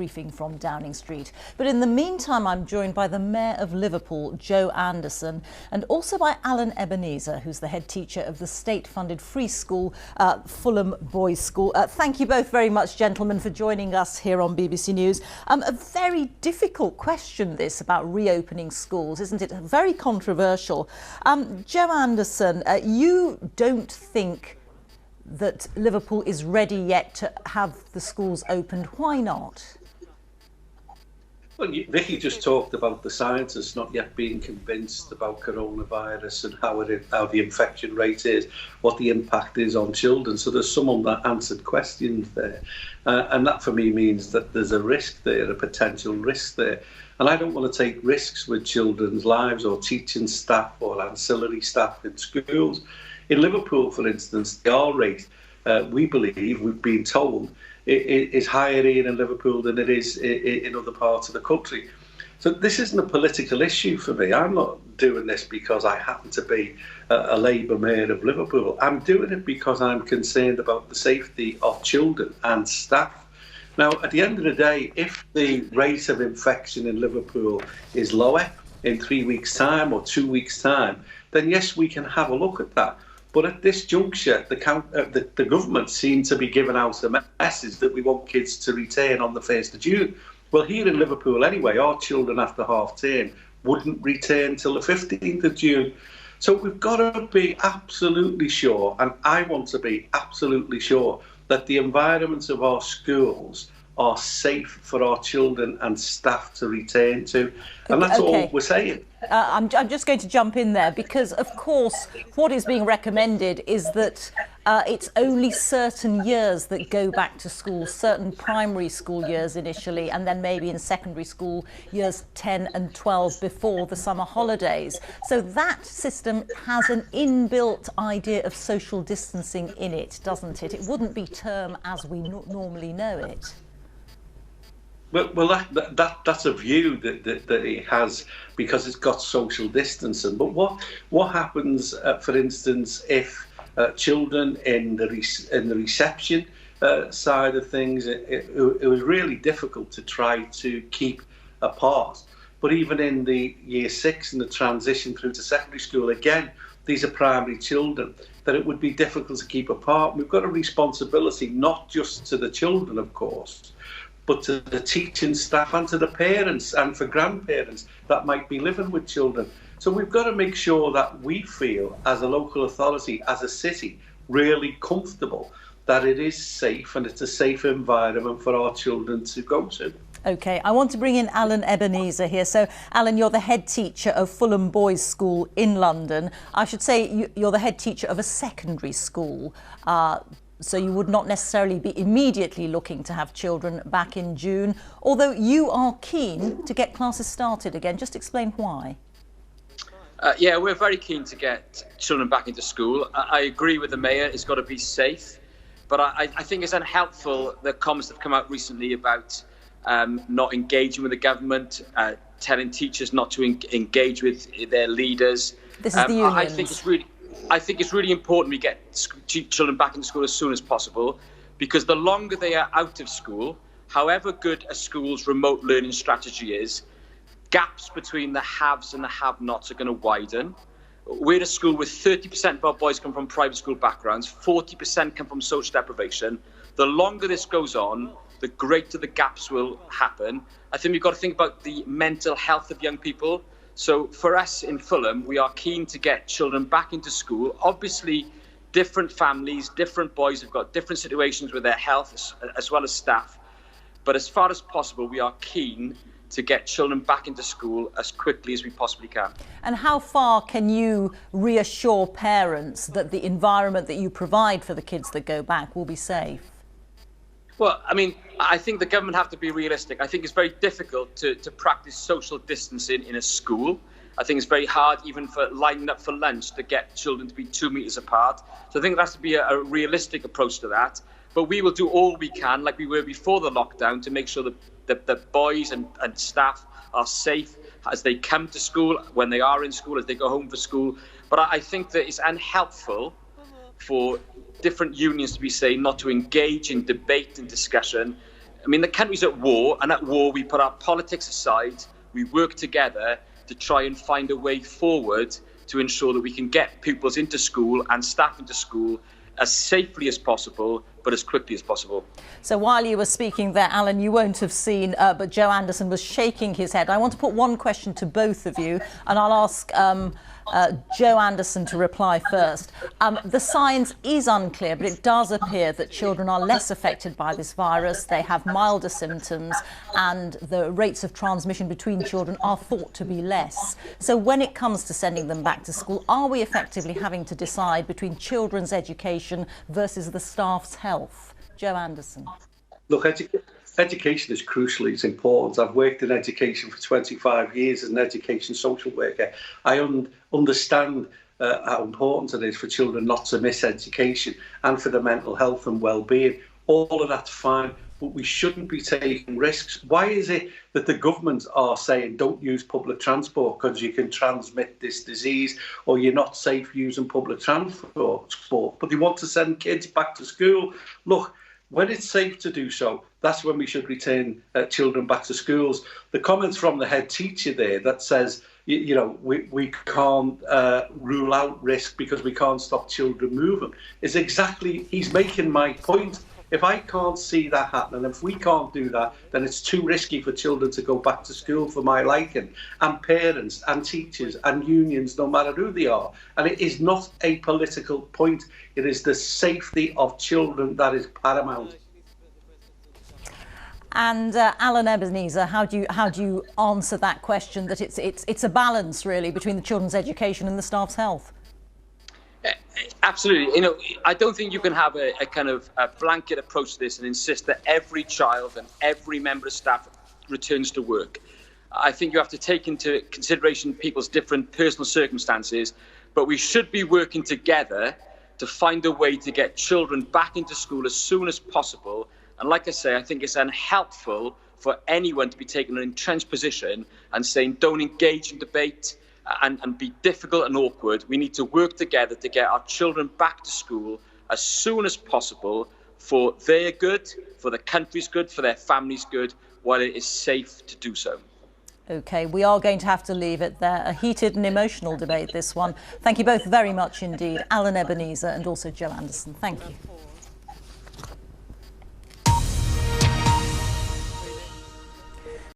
briefing from Downing Street. But in the meantime, I'm joined by the Mayor of Liverpool, Joe Anderson, and also by Alan Ebenezer, who's the head teacher of the state-funded free school, Fulham Boys School. Thank you both very much, gentlemen, for joining us here on BBC News. A very difficult question, this, about reopening schools, isn't it? Very controversial. Joe Anderson, you don't think that Liverpool is ready yet to have the schools opened. Why not? Well, Vicky just talked about the scientists not yet being convinced about coronavirus and how the infection rate is, what the impact is on children. So there's some unanswered questions there. And that for me means that there's a risk there, a potential risk there. And I don't want to take risks with children's lives or teaching staff or ancillary staff in schools. In Liverpool, for instance, the R rate, we believe, we've been told, is higher here in Liverpool than it is in other parts of the country. So this isn't a political issue for me. I'm not doing this because I happen to be a Labour mayor of Liverpool. I'm doing it because I'm concerned about the safety of children and staff. Now, at the end of the day, if the rate of infection in Liverpool is lower in 3 weeks' time or 2 weeks' time, then yes, we can have a look at that. But at this juncture, the government seemed to be giving out a message that we want kids to return on the 1st of June. Well, here in Liverpool anyway, our children after half-term wouldn't return till the 15th of June. So we've got to be absolutely sure, and I want to be absolutely sure, that the environments of our schools are safe for our children and staff to return to. And that's all we're saying. I'm just going to jump in there because, of course, what is being recommended is that it's only certain years that go back to school, certain primary school years initially, and then maybe in secondary school years 10 and 12 before the summer holidays. So that system has an inbuilt idea of social distancing in it, doesn't it? It wouldn't be term as we normally know it. Well, that's a view that it has because it's got social distancing. But what happens, for instance, if children in the reception side of things, it was really difficult to try to keep apart. But even in the year 6 and the transition through to secondary school, again, these are primary children, that it would be difficult to keep apart. We've got a responsibility not just to the children, of course, but to the teaching staff and to the parents and for grandparents that might be living with children. So we've got to make sure that we feel, as a local authority, as a city, really comfortable that it is safe and it's a safe environment for our children to go to. OK, I want to bring in Alan Ebenezer here. So, Alan, you're the head teacher of Fulham Boys School in London. I should say you're the head teacher of a secondary school. So you would not necessarily be immediately looking to have children back in June, although you are keen to get classes started again. Just explain why. Yeah, we're very keen to get children back into school. I agree with the Mayor, it's got to be safe. But I think it's unhelpful, the comments that have come out recently about not engaging with the government, telling teachers not to engage with their leaders. This is the unions. I think it's really important we get children back into school as soon as possible, because the longer they are out of school, however good a school's remote learning strategy is, gaps between the haves and the have-nots are going to widen. We're a school with 30% of our boys come from private school backgrounds, 40% come from social deprivation. The longer this goes on, the greater the gaps will happen. I think we've got to think about the mental health of young people. So for us in Fulham, we are keen to get children back into school. Obviously, different families, different boys have got different situations with their health as well as staff. But as far as possible, we are keen to get children back into school as quickly as we possibly can. And how far can you reassure parents that the environment that you provide for the kids that go back will be safe? Well, I mean, I think the government have to be realistic. I think it's very difficult to practice social distancing in a school. I think it's very hard even for lining up for lunch to get children to be 2 meters apart. So I think there has to be a realistic approach to that. But we will do all we can, like we were before the lockdown, to make sure that the boys and staff are safe as they come to school, when they are in school, as they go home for school. But I think that it's unhelpful for different unions to be saying not to engage in debate and discussion I mean, the country's at war, and at war we put our politics aside, we work together to try and find a way forward to ensure that we can get pupils into school and staff into school as safely as possible, but as quickly as possible. So while you were speaking there, Alan, you won't have seen, but Joe Anderson was shaking his head. I want to put one question to both of you, and I'll ask Joe Anderson to reply first. The science is unclear, but it does appear that children are less affected by this virus. They have milder symptoms, and the rates of transmission between children are thought to be less. So when it comes to sending them back to school, are we effectively having to decide between children's education versus the staff's health? Joe Anderson. Look, education is crucial, it's important. I've worked in education for 25 years as an education social worker. I understand how important it is for children not to miss education and for their mental health and well-being. All of that's fine, but we shouldn't be taking risks. Why is it that the government are saying don't use public transport because you can transmit this disease, or you're not safe using public transport, but they want to send kids back to school? Look, when it's safe to do so, that's when we should return children back to schools. The comments from the head teacher there that says, you know, we can't rule out risk because we can't stop children moving, is exactly, he's making my point. If I can't see that happening, if we can't do that, then it's too risky for children to go back to school for my liking, and parents and teachers and unions, no matter who they are. And it is not a political point. It is the safety of children that is paramount. And Alan Ebenezer, how do you answer that question? That it's a balance really between the children's education and the staff's health. Absolutely. You know, I don't think you can have a kind of a blanket approach to this and insist that every child and every member of staff returns to work. I think you have to take into consideration people's different personal circumstances, but we should be working together to find a way to get children back into school as soon as possible. And like I say, I think it's unhelpful for anyone to be taking an entrenched position and saying don't engage in debate and be difficult and awkward. We need to work together to get our children back to school as soon as possible for their good, for the country's good, for their families' good, while it is safe to do so. OK, we are going to have to leave it there. A heated and emotional debate, this one. Thank you both very much indeed, Alan Ebenezer and also Joe Anderson. Thank you.